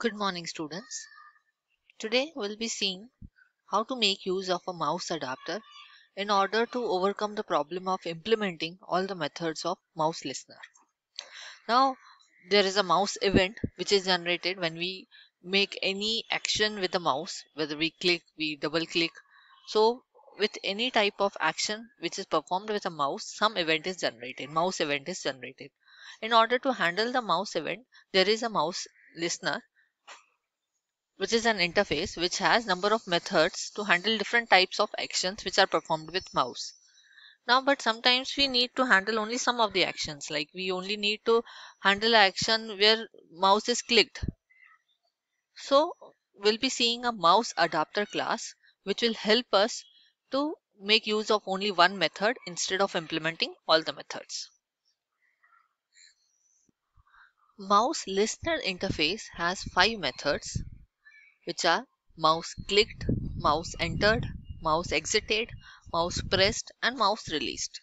Good morning, students. Today we'll be seeing how to make use of a mouse adapter in order to overcome the problem of implementing all the methods of mouse listener. Now, there is a mouse event which is generated when we make any action with the mouse, whether we click, we double click. So, with any type of action which is performed with a mouse, some event is generated, mouse event is generated. In order to handle the mouse event, there is a mouse listener which is an interface which has number of methods to handle different types of actions which are performed with mouse. Now, but sometimes we need to handle only some of the actions, like we only need to handle an action where mouse is clicked. So we'll be seeing a mouse adapter class which will help us to make use of only one method instead of implementing all the methods. Mouse listener interface has 5 methods which are mouse clicked, mouse entered, mouse exited, mouse pressed, and mouse released.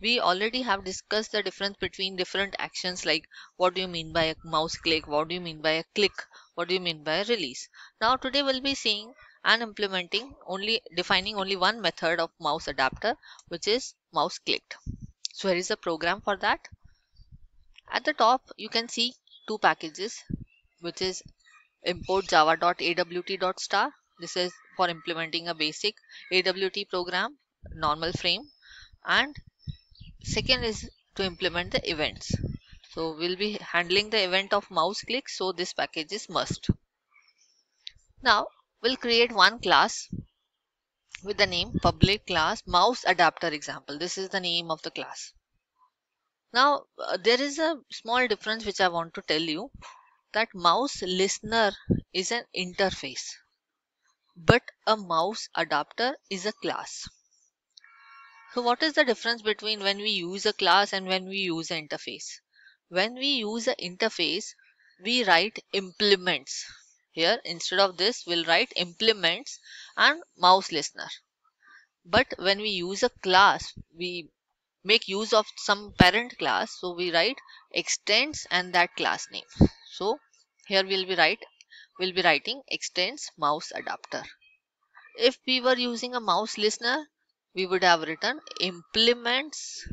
We already have discussed the difference between different actions, like what do you mean by a mouse click, what do you mean by a click, what do you mean by a release. Now today we'll be seeing and implementing defining only one method of mouse adapter, which is mouse clicked. So here is the program for that. At the top you can see two packages, which is import java.awt.star. This is for implementing a basic AWT program, normal frame, and second is to implement the events. So we'll be handling the event of mouse click, so this package is must. Now we'll create one class with the name public class mouse adapter example. This is the name of the class. Now there is a small difference which I want to tell you, that mouse listener is an interface, but a mouse adapter is a class. So what is the difference between when we use a class and when we use an interface? When we use an interface, we write implements. Here, instead of this, we'll write implements and mouse listener. But when we use a class, we make use of some parent class. So we write extends and that class name. So here we'll be writing extends mouse adapter. If we were using a mouse listener, we would have written implements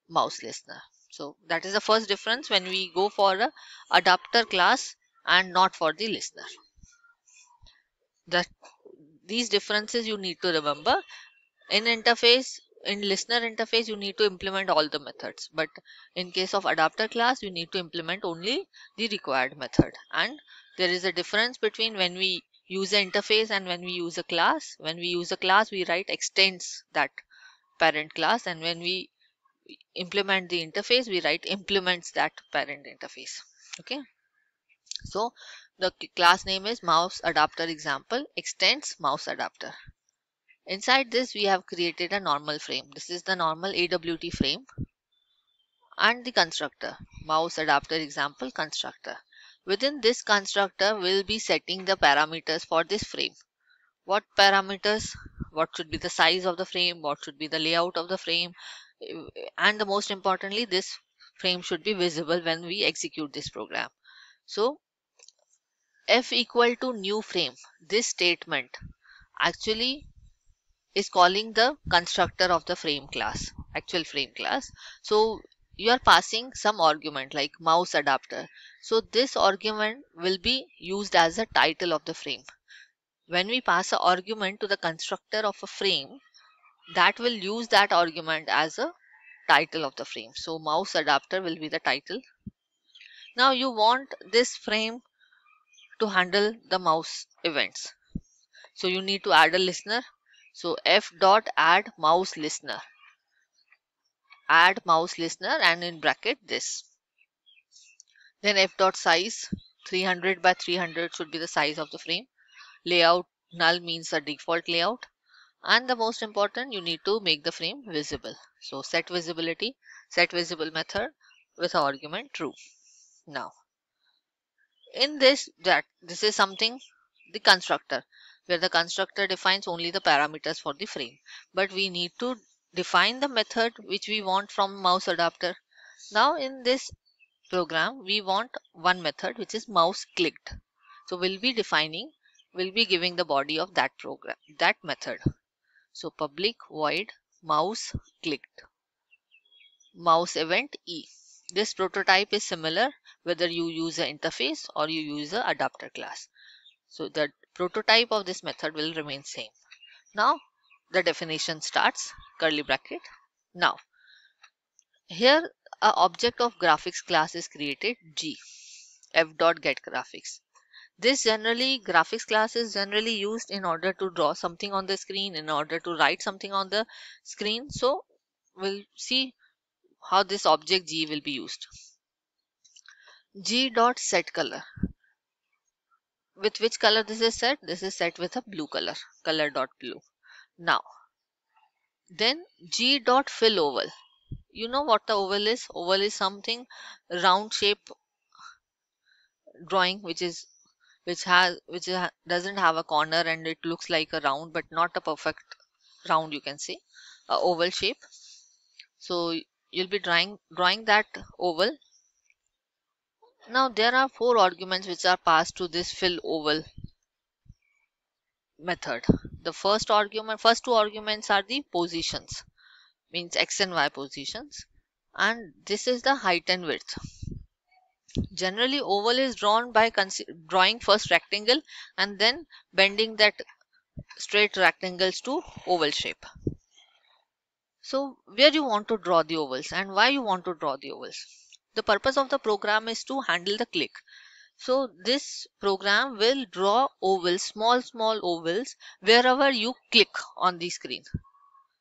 mouse listener. So that is the first difference when we go for a adapter class and not for the listener. That these differences you need to remember. In interface, in listener interface, you need to implement all the methods, but in case of adapter class, you need to implement only the required method. And there is a difference between when we use an interface and when we use a class. When we use a class, we write extends that parent class, and when we implement the interface, we write implements that parent interface. Okay, so the class name is mouse adapter example extends mouse adapter. Inside this we have created a normal frame. This is the normal AWT frame, and the constructor mouse adapter example constructor. Within this constructor we'll be setting the parameters for this frame. What parameters? What should be the size of the frame, what should be the layout of the frame, and the most importantly, this frame should be visible when we execute this program. So f equal to new frame, this statement actually is calling the constructor of the frame class, actual frame class. So you are passing some argument like mouse adapter. So this argument will be used as a title of the frame. When we pass an argument to the constructor of a frame, that will use that argument as a title of the frame. So mouse adapter will be the title. Now you want this frame to handle the mouse events. So you need to add a listener. So f dot add mouse listener. Add mouse listener and in bracket this. Then f dot size 300 by 300 should be the size of the frame. Layout null means the default layout. And the most important, you need to make the frame visible. So set visibility, set visible method with argument true. Now in this is something the constructor, where the constructor defines only the parameters for the frame, but we need to define the method which we want from mouse adapter. Now in this program, we want one method which is mouse clicked. So we'll be giving the body of that program, that method. So public void mouse clicked, mouse event E. This prototype is similar whether you use an interface or you use a adapter class. So the prototype of this method will remain same. Now the definition starts, curly bracket. Now here a object of graphics class is created, G, f.getGraphics. This graphics class is generally used in order to draw something on the screen, in order to write something on the screen. So we'll see how this object G will be used. G.setColor. With which color this is set? This is set with a blue color, color.blue. Now, then G.fillOval. You know what the oval is? Oval is something round shape drawing which doesn't have a corner and it looks like a round but not a perfect round, you can say a oval shape. So you'll be drawing that oval. Now there are 4 arguments which are passed to this fill oval method. The first 2 arguments are the positions, means x and y positions, and this is the height and width. Generally oval is drawn by drawing first rectangle and then bending that straight rectangles to oval shape. So where you want to draw the ovals and why you want to draw the ovals? The purpose of the program is to handle the click. So this program will draw ovals, small ovals, wherever you click on the screen.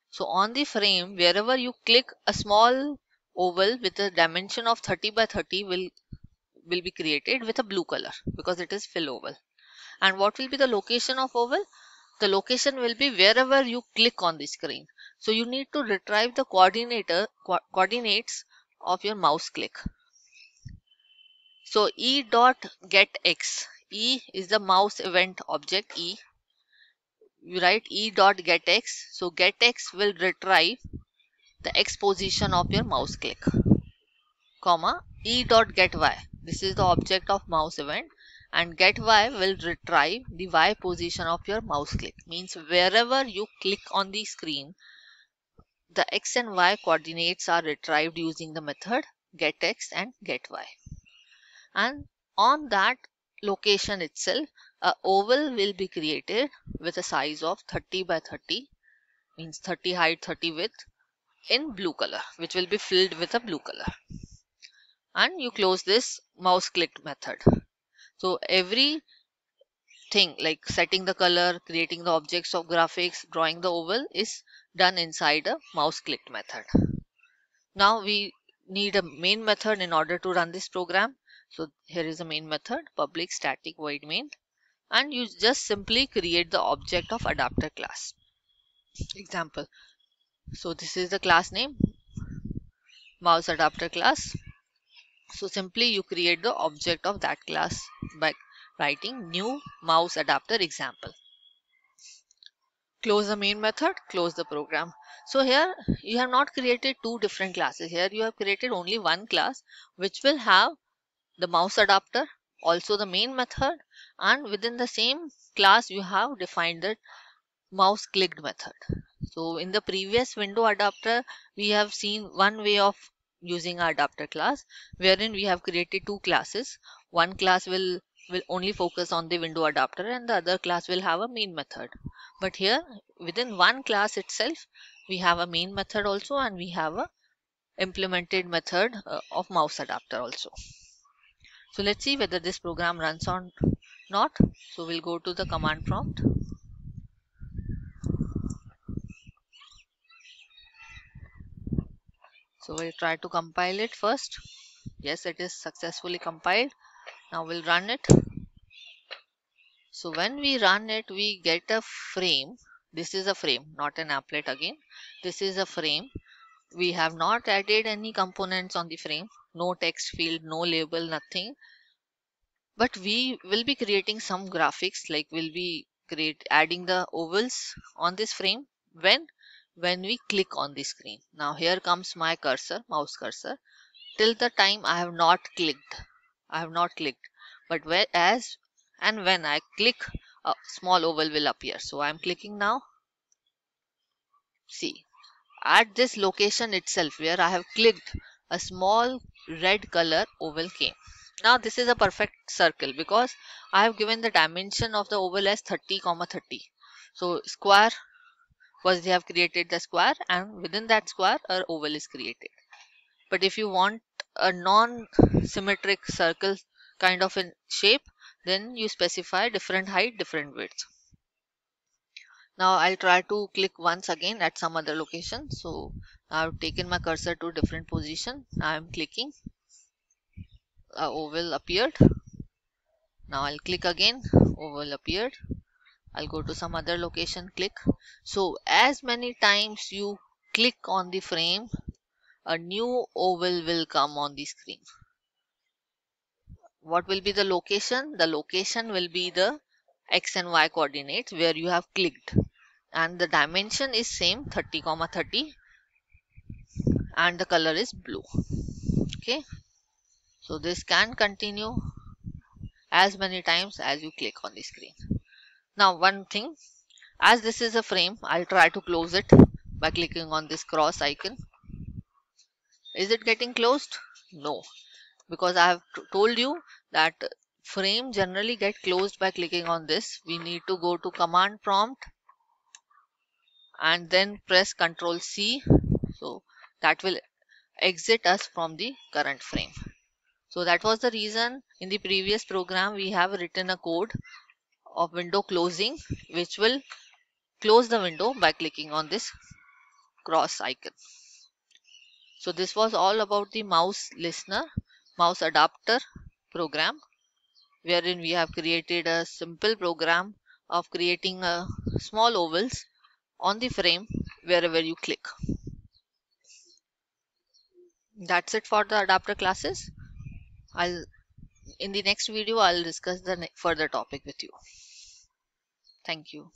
So on the frame, wherever you click, a small oval with a dimension of 30 by 30 will be created with a blue color because it is fill oval. And what will be the location of oval? The location will be wherever you click on the screen. So you need to retrieve the coordinates of your mouse click. So e.getX. E is the mouse event object E. You write e.getX. So getX will retrieve the X position of your mouse click, comma e.getY. This is the object of mouse event, and getY will retrieve the Y position of your mouse click. Means wherever you click on the screen, the X and Y coordinates are retrieved using the method getX and getY. And on that location itself, a oval will be created with a size of 30 by 30, means 30 height, 30 width, in blue color, which will be filled with a blue color. And you close this mouse clicked method. So every thing like setting the color, creating the objects of graphics, drawing the oval is done inside a mouse clicked method. Now we need a main method in order to run this program. So here is the main method, public static void main, and you just simply create the object of adapter class. Example. So this is the class name, mouse adapter class. So simply you create the object of that class by writing new mouse adapter example. Close the main method, close the program. So here you have not created 2 different classes. Here you have created only one class which will have the mouse adapter, also the main method, and within the same class you have defined the mouse clicked method. So in the previous window adapter, we have seen one way of using our adapter class, wherein we have created 2 classes. One class will only focus on the window adapter and the other class will have a main method. But here within one class itself, we have a main method also and we have a implemented method of mouse adapter also. So let's see whether this program runs or not. So we'll go to the command prompt. So we'll try to compile it first. Yes, it is successfully compiled. Now we'll run it. So when we run it, we get a frame. This is a frame, not an applet again. This is a frame. We have not added any components on the frame. No text field, no label, nothing. But we will be creating some graphics, like we'll be adding the ovals on this frame when we click on the screen. Now here comes my cursor, mouse cursor. till the time I have not clicked. But when I click, a small oval will appear. So I am clicking now. See, at this location itself where I have clicked, a small red color oval came. Now this is a perfect circle because I have given the dimension of the oval as 30, 30. So square, first they have created the square, and within that square a oval is created. But if you want a non-symmetric circle kind of in shape, then you specify different height, different width. Now I'll try to click once again at some other location. So I've taken my cursor to different position. Now I'm clicking. A oval appeared. Now I'll click again. Oval appeared. I'll go to some other location, click. So as many times you click on the frame, a new oval will come on the screen. What will be the location? The location will be the x and y coordinates where you have clicked, and the dimension is same 30, 30, and the color is blue. Okay, so this can continue as many times as you click on the screen. Now one thing, as this is a frame, I'll try to close it by clicking on this cross icon. Is it getting closed? No, because I have told you that frame generally get closed by clicking on this. We need to go to command prompt and then press Ctrl C. So that will exit us from the current frame. So that was the reason in the previous program we have written a code of window closing, which will close the window by clicking on this cross icon. So this was all about the mouse listener, mouse adapter program, wherein we have created a simple program of creating small ovals on the frame wherever you click. That's it for the adapter classes. In the next video I'll discuss the further topic with you. Thank you.